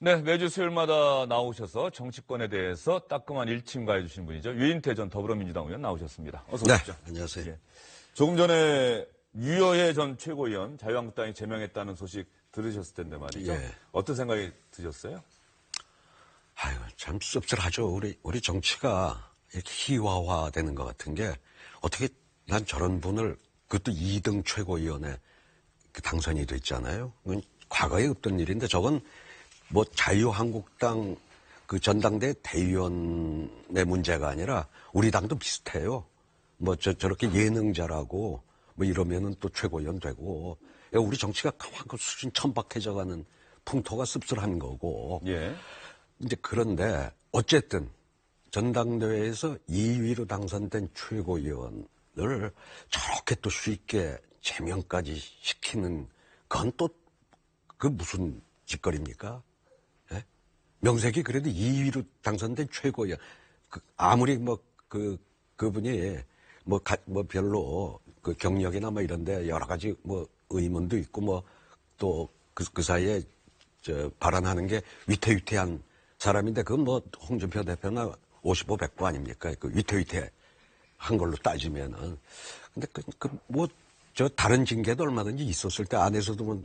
네, 매주 수요일마다 나오셔서 정치권에 대해서 따끔한 일침 가해 주신 분이죠. 유인태 전 더불어민주당 의원 나오셨습니다. 어서 오십시오. 네, 안녕하세요. 예. 조금 전에 유여해 전 최고위원 자유한국당이 제명했다는 소식 들으셨을 텐데 말이죠. 예. 어떤 생각이 드셨어요? 아유, 참 씁쓸하죠. 우리 정치가 이렇게 희화화되는 것 같은 게 어떻게 난 저런 분을 그것도 2등 최고위원에 당선이 됐잖아요. 그건 과거에 없던 일인데 저건 뭐 자유한국당 그 전당대 대의원의 문제가 아니라 우리 당도 비슷해요. 뭐 저렇게 예능자라고 뭐 이러면은 또 최고위원 되고 우리 정치가 그만큼 수준 천박해져가는 풍토가 씁쓸한 거고. 예. 이제 그런데 어쨌든 전당대회에서 2위로 당선된 최고위원을 저렇게 또 쉽게 제명까지 시키는 건 또 그 무슨 짓거리입니까? 예? 명색이 그래도 2위로 당선된 최고위원. 아무리 그분이 뭐 별로 그 경력이나 뭐 이런데 여러 가지 뭐 의문도 있고 뭐 또 그 사이에 발언하는 게 위태위태한 사람인데 그건 뭐 홍준표 대표나 55, 100구 아닙니까? 그 위태위태한 걸로 따지면은. 근데 다른 징계도 얼마든지 있었을 때 안에서도 뭐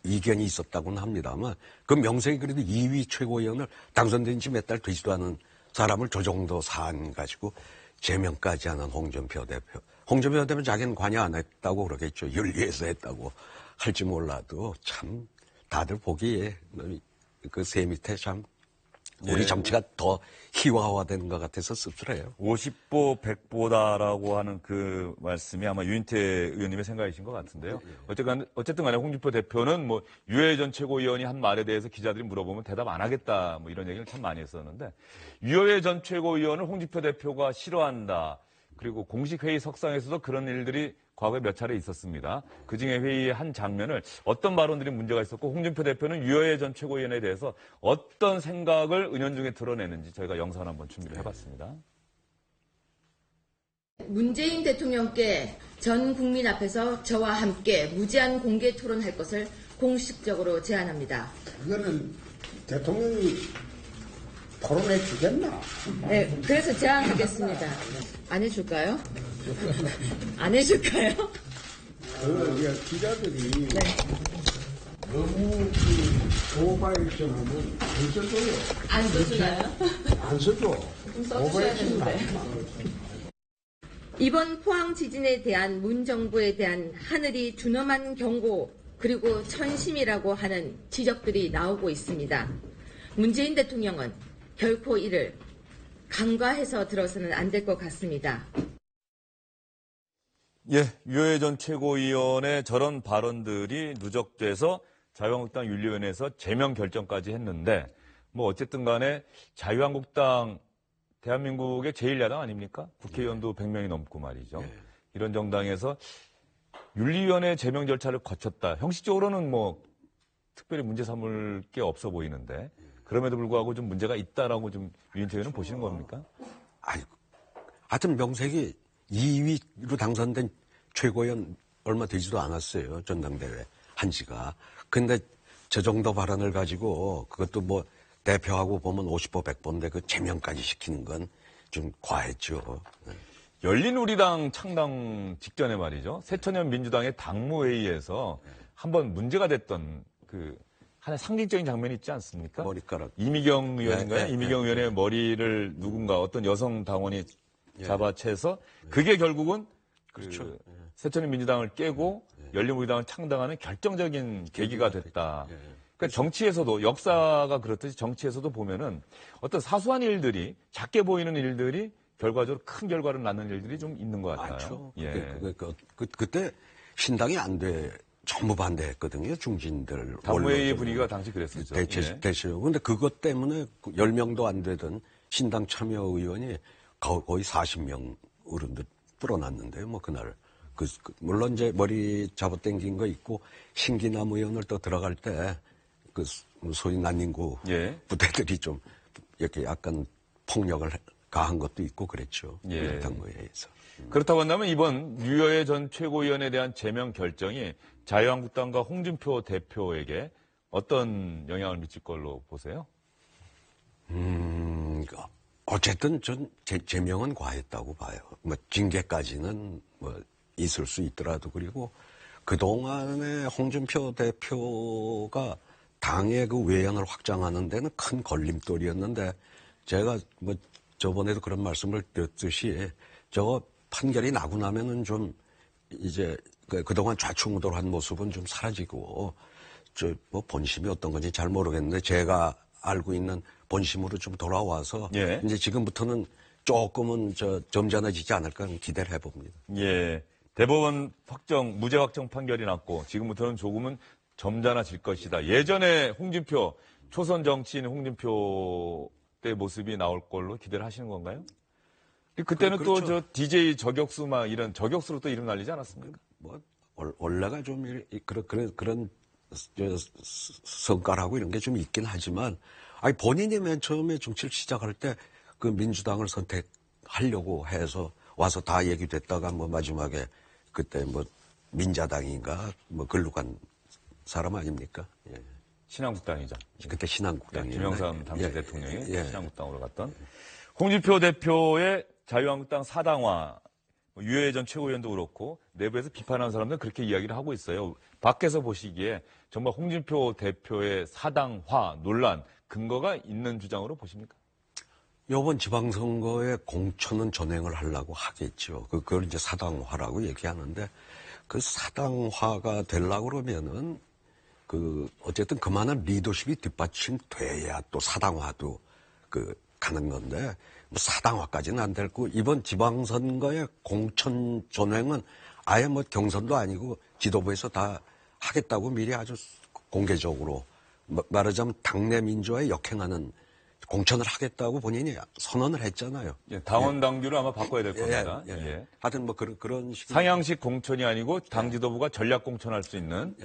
이견이 있었다고는 합니다만 그 명색이 그래도 2위 최고위원을 당선된 지 몇 달 되지도 않은 사람을 저 정도 사안 가지고 제명까지 하는 홍준표 대표. 홍준표 대표는 자기는 관여 안 했다고 그러겠죠. 윤리에서 했다고 할지 몰라도 참 다들 보기에 그 새 밑에 참 우리 정치가 더 희화화되는 것 같아서 씁쓸해요. 50보 100보다라고 하는 그 말씀이 아마 유인태 의원님의 생각이신 것 같은데요. 어쨌든 간에 홍준표 대표는 뭐 유해 전 최고위원이 한 말에 대해서 기자들이 물어보면 대답 안 하겠다 뭐 이런 얘기를 참 많이 했었는데 유해 전 최고위원을 홍준표 대표가 싫어한다. 그리고 공식 회의 석상에서도 그런 일들이 과거에 몇 차례 있었습니다. 그중에 회의의 한 장면을 어떤 발언들이 문제가 있었고 홍준표 대표는 유여해 전 최고위원에 대해서 어떤 생각을 은연중에 드러내는지 저희가 영상을 한번 준비를 해봤습니다. 문재인 대통령께 전 국민 앞에서 저와 함께 무제한 공개 토론할 것을 공식적으로 제안합니다. 그거는 대통령이 토론해 주겠나? 네, 그래서 제안하겠습니다. 안 해줄까요? 안 해줄까요? 기자들이 네. 너무 오바이션 하면 안 써줘요. 안 써주나요? 안 써줘. 써주셔야 되는데. 이번 포항 지진에 대한 문 정부에 대한 하늘이 준엄한 경고 그리고 천심이라고 하는 지적들이 나오고 있습니다. 문재인 대통령은 결코 이를 간과해서 들어서는 안 될 것 같습니다. 예, 유해 전 최고위원의 저런 발언들이 누적돼서 자유한국당 윤리위원회에서 제명 결정까지 했는데 뭐 어쨌든 간에 자유한국당 대한민국의 제1야당 아닙니까? 국회의원도 100명이 넘고 말이죠. 이런 정당에서 윤리위원회 제명 절차를 거쳤다. 형식적으로는 뭐 특별히 문제 삼을 게 없어 보이는데 그럼에도 불구하고 좀 문제가 있다라고 좀 유인태 의원은 보시는 겁니까? 아이고, 하여튼 명색이 2위로 당선된 최고위원 얼마 되지도 않았어요. 전당대회 한 지가. 근데 저 정도 발언을 가지고 그것도 뭐 대표하고 보면 50보 100보인데 그 제명까지 시키는 건 좀 과했죠. 열린우리당 창당 직전에 말이죠. 새천년 민주당의 당무회의에서 한번 문제가 됐던 그 하나의 상징적인 장면이 있지 않습니까? 머리카락. 이미경 의원인가요? 이미경 네. 의원의 머리를 누군가 어떤 여성 당원이 잡아채서 그게 결국은 그렇죠. 새천년 민주당을 깨고 열린우리당을 창당하는 결정적인 계기가 됐다. 그러니까 정치에서도 역사가 그렇듯이 정치에서도 보면은 어떤 사소한 일들이 작게 보이는 일들이 결과적으로 큰 결과를 낳는 일들이 좀 있는 것 같아요. 많죠. 예. 그때 신당이 안 돼. 전부 반대했거든요. 중진들. 당무회의 분위기가 당시 그랬었죠. 대체요. 근데 그것 때문에 10명도 안 되던 신당 참여 의원이 거의 40명 어른들 불어났는데요. 뭐 그날. 물론 이제 머리 잡아당긴 거 있고 신기남 의원을 또 들어갈 때 그 소위 난닝구 부대들이 좀 이렇게 약간 폭력을 가한 것도 있고 그랬죠. 당무회의에서. 그렇다고 한다면 이번 유여해 전 최고위원에 대한 제명 결정이 자유한국당과 홍준표 대표에게 어떤 영향을 미칠 걸로 보세요? 어쨌든 전 제명은 과했다고 봐요. 뭐 징계까지는 뭐 있을 수 있더라도 그리고 그동안에 홍준표 대표가 당의 그 외연을 확장하는 데는 큰 걸림돌이었는데 제가 뭐 저번에도 그런 말씀을 드렸듯이 저거 판결이 나고 나면은 좀 이제 그동안 좌충우돌한 모습은 좀 사라지고 저 뭐 본심이 어떤 건지 잘 모르겠는데 제가 알고 있는 본심으로 좀 돌아와서 예. 이제 지금부터는 조금은 점잖아지지 않을까 기대를 해봅니다. 예. 대법원 무죄 확정 판결이 났고 지금부터는 조금은 점잖아질 것이다. 예전에 홍준표, 초선 정치인 홍준표 때 모습이 나올 걸로 기대를 하시는 건가요? 그때는 그렇죠. 또 저 DJ 저격수 막 이런 저격수로 또 이름 날리지 않았습니까? 뭐 원래가 좀 그런 성과라고 이런 게 좀 있긴 하지만 아니 본인이 맨 처음에 정치를 시작할 때 그 민주당을 선택하려고 해서 와서 다 얘기됐다가 뭐 마지막에 그때 뭐 민자당인가 뭐 글로 간 사람 아닙니까? 예. 신한국당이죠. 그때 신한국당이었네. 김영삼 당시 예, 대통령이 예. 신한국당으로 갔던 홍준표 대표의 자유한국당 사당화, 유해전 전 최고위원도 그렇고 내부에서 비판하는 사람들은 그렇게 이야기를 하고 있어요. 밖에서 보시기에 정말 홍준표 대표의 사당화 논란 근거가 있는 주장으로 보십니까? 이번 지방선거에 공천은 전행을 하려고 하겠죠. 그걸 이제 사당화라고 얘기하는데 그 사당화가 되려고 그러면은 어쨌든 그만한 리더십이 뒷받침돼야 또 사당화도 가는 건데 뭐 사당화까지는 안 될 거고 이번 지방선거의 공천 전횡은 아예 뭐 경선도 아니고 지도부에서 다 하겠다고 미리 아주 공개적으로 말하자면 당내 민주화에 역행하는 공천을 하겠다고 본인이 선언을 했잖아요. 예, 당원 당규를 아마 바꿔야 될 겁니다. 예. 예. 하여튼 뭐 그런 식으로 상향식 공천이 아니고 당 지도부가 전략 공천할 수 있는.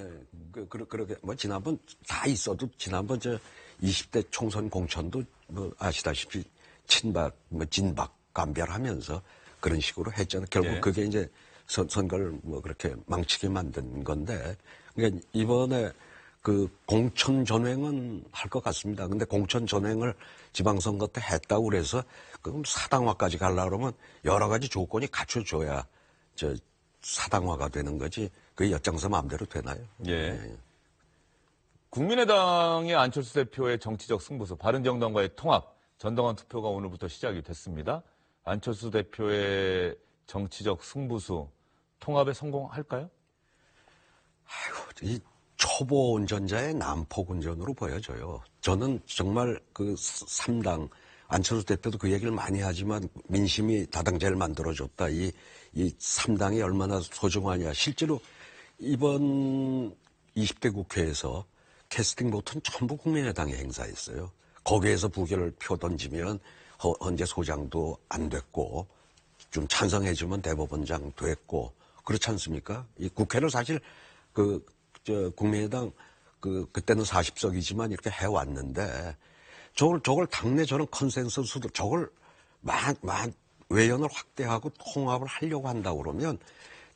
그렇게 뭐 지난번 다 있어도 지난번 20대 총선 공천도 뭐 아시다시피 친박 뭐 진박 감별하면서 그런 식으로 했잖아요. 결국 예. 그게 이제 선거를 뭐 그렇게 망치게 만든 건데 그러니까 이번에 그 공천 전횡은 할 것 같습니다. 근데 공천 전횡을 지방선거 때 했다고 그래서 그럼 사당화까지 가려고 그러면 여러 가지 조건이 갖춰줘야 사당화가 되는 거지. 그 엿장서 마음대로 되나요? 예. 국민의당의 안철수 대표의 정치적 승부수, 바른정당과의 통합, 전당원 투표가 오늘부터 시작이 됐습니다. 안철수 대표의 정치적 승부수, 통합에 성공할까요? 이 초보 운전자의 난폭 운전으로 보여져요. 저는 정말 그 3당, 안철수 대표도 그 얘기를 많이 하지만 민심이 다당제를 만들어줬다. 이 3당이 얼마나 소중하냐. 실제로 이번 20대 국회에서 캐스팅 보트는 전부 국민의당이 행사했어요. 거기에서 부결을 표 던지면 헌재 소장도 안 됐고 좀 찬성해주면 대법원장 됐고 그렇지 않습니까? 이 국회를 사실 국민의당 그때는 40석이지만 이렇게 해왔는데 저걸 당내 저런 컨센서스도 저걸 외연을 확대하고 통합을 하려고 한다고 그러면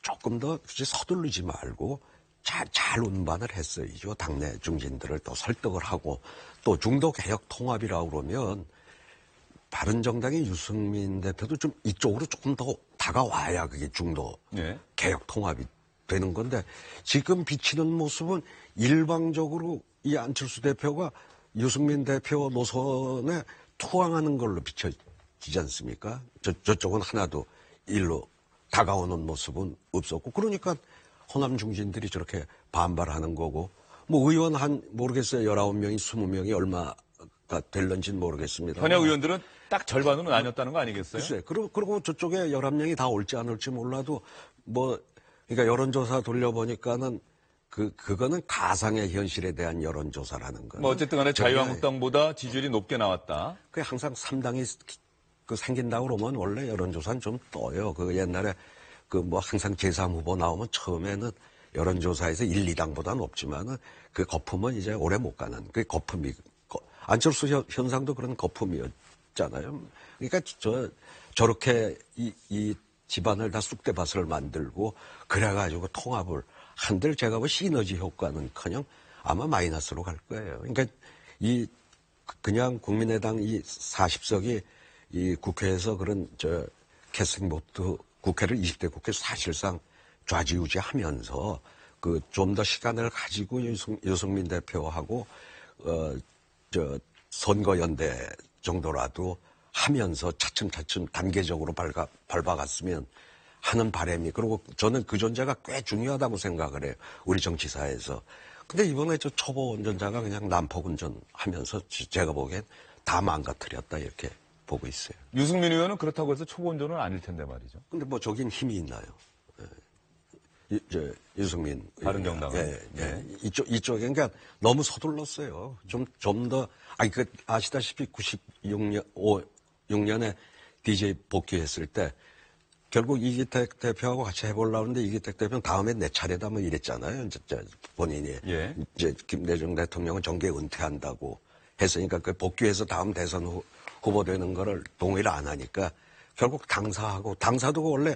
조금 더 서두르지 말고 잘 운반을 했어야죠. 당내 중진들을 또 설득을 하고 또 중도 개혁 통합이라고 그러면 바른정당의 유승민 대표도 좀 이쪽으로 조금 더 다가와야 그게 중도 네. 개혁 통합이 되는 건데 지금 비치는 모습은 일방적으로 이 안철수 대표가 유승민 대표 노선에 투항하는 걸로 비춰지지 않습니까? 저쪽은 하나도 일로 다가오는 모습은 없었고 그러니까 호남 중진들이 저렇게 반발하는 거고 뭐 의원 모르겠어요. 19명이 20명이 얼마가 될런지는 모르겠습니다. 현역 의원들은 딱 절반으로 나뉘었다는 거 아니겠어요? 글쎄, 그리고 저쪽에 11명이 다 올지 안 올지 몰라도 그러니까 여론조사 돌려보니까는 그거는 가상의 현실에 대한 여론조사라는 거. 뭐 어쨌든 간에 자유한국당보다 지지율이 높게 나왔다. 그 항상 3당이 생긴다고 그러면 원래 여론조사는 좀 떠요. 옛날에 항상 제3 후보 나오면 처음에는 여론조사에서 1, 2당보다 높지만은 그 거품은 이제 오래 못 가는 그 거품이 안철수 현상도 그런 거품이었잖아요. 그러니까 저렇게 이 집안을 다 쑥대밭을 만들고 그래가지고 통합을 한들 제가 시너지 효과는커녕 아마 마이너스로 갈 거예요. 그러니까 그냥 국민의당 이 40석이 이 국회에서 그런 캐스팅 보트 국회를 20대 국회 사실상 좌지우지하면서 그 좀 더 시간을 가지고 유승민 대표하고 선거연대 정도라도 하면서 차츰차츰 단계적으로 밟아갔으면 하는 바람이, 그리고 저는 그 존재가 꽤 중요하다고 생각을 해요. 우리 정치사에서. 근데 이번에 초보 운전자가 그냥 난폭 운전하면서 제가 보기엔 다 망가뜨렸다 이렇게 보고 있어요. 유승민 의원은 그렇다고 해서 초보 운전은 아닐 텐데 말이죠. 근데 뭐 저긴 힘이 있나요? 유승민. 바른정당은. 예. 이쪽에, 그러니까 너무 서둘렀어요. 좀 더, 아시다시피 6년에 DJ 복귀했을 때, 결국 이기택 대표하고 같이 해보려고 하는데 이기택 대표는 다음에 내 차례다 뭐 이랬잖아요. 본인이. 예. 이제 김대중 대통령은 정계 은퇴한다고 했으니까 그 복귀해서 다음 대선 후보 되는 거를 동의를 안 하니까 결국 당사도 원래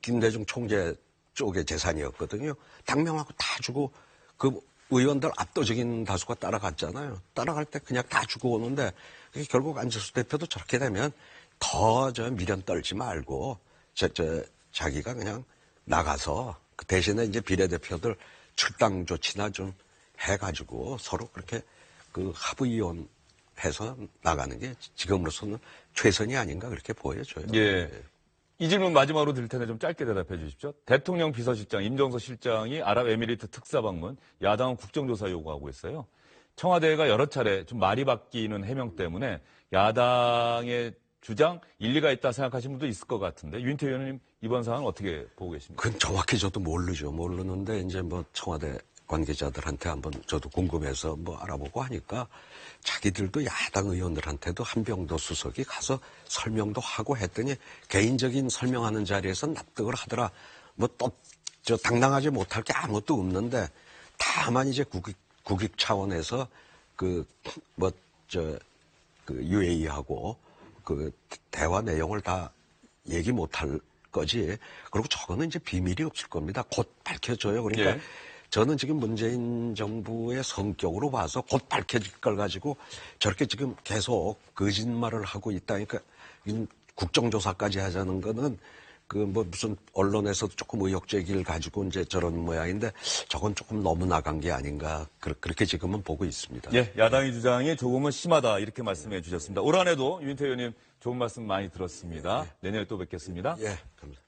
김대중 총재 쪽의 재산이었거든요. 당명하고 다 주고 그 의원들 압도적인 다수가 따라갔잖아요. 따라갈 때 그냥 다 주고 오는데 결국 안철수 대표도 저렇게 되면 더 미련 떨지 말고 자기가 그냥 나가서 그 대신에 이제 비례대표들 출당 조치나 좀 해가지고 서로 그렇게 그 합의원해서 나가는 게 지금으로서는 최선이 아닌가 그렇게 보여져요. 예. 이 질문 마지막으로 드릴 텐데 좀 짧게 대답해 주십시오. 대통령 비서실장 임종석 실장이 아랍에미리트 특사 방문, 야당은 국정조사 요구하고 있어요. 청와대가 여러 차례 좀 말이 바뀌는 해명 때문에 야당의 주장 일리가 있다 생각하시는 분도 있을 것 같은데 유인태 의원님 이번 사안은 어떻게 보고 계십니까? 그건 정확히 저도 모르는데 이제 뭐 청와대 관계자들한테 한번 저도 궁금해서 뭐 알아보고 하니까 자기들도 야당 의원들한테도 한병도 수석이 가서 설명도 하고 했더니 개인적인 설명하는 자리에서 납득을 하더라. 뭐 또 당당하지 못할 게 아무것도 없는데 다만 이제 국익 차원에서 UAE하고 그 대화 내용을 다 얘기 못할 거지. 그리고 저거는 이제 비밀이 없을 겁니다. 곧 밝혀져요. 그러니까 예. 저는 지금 문재인 정부의 성격으로 봐서 곧 밝혀질 걸 가지고 저렇게 지금 계속 거짓말을 하고 있다니까 국정조사까지 하자는 거는 그 뭐 무슨 언론에서 조금 의혹 제기를 가지고 이제 저런 모양인데 저건 조금 너무 나간 게 아닌가 그렇게 지금은 보고 있습니다. 예, 야당의 주장이 조금은 심하다 이렇게 말씀해 주셨습니다. 올 한해도 유인태 의원님 좋은 말씀 많이 들었습니다. 내년에 또 뵙겠습니다. 예, 감사합니다.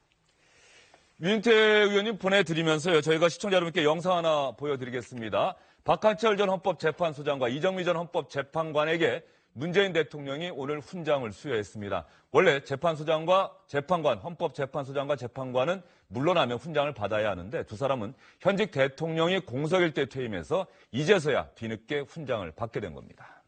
유인태 의원님 보내드리면서요. 저희가 시청자 여러분께 영상 하나 보여드리겠습니다. 박한철 전 헌법재판소장과 이정미 전 헌법재판관에게 문재인 대통령이 오늘 훈장을 수여했습니다. 원래 재판소장과 재판관, 헌법재판소장과 재판관은 물러나면 훈장을 받아야 하는데 두 사람은 현직 대통령이 공석일 때 퇴임해서 이제서야 뒤늦게 훈장을 받게 된 겁니다.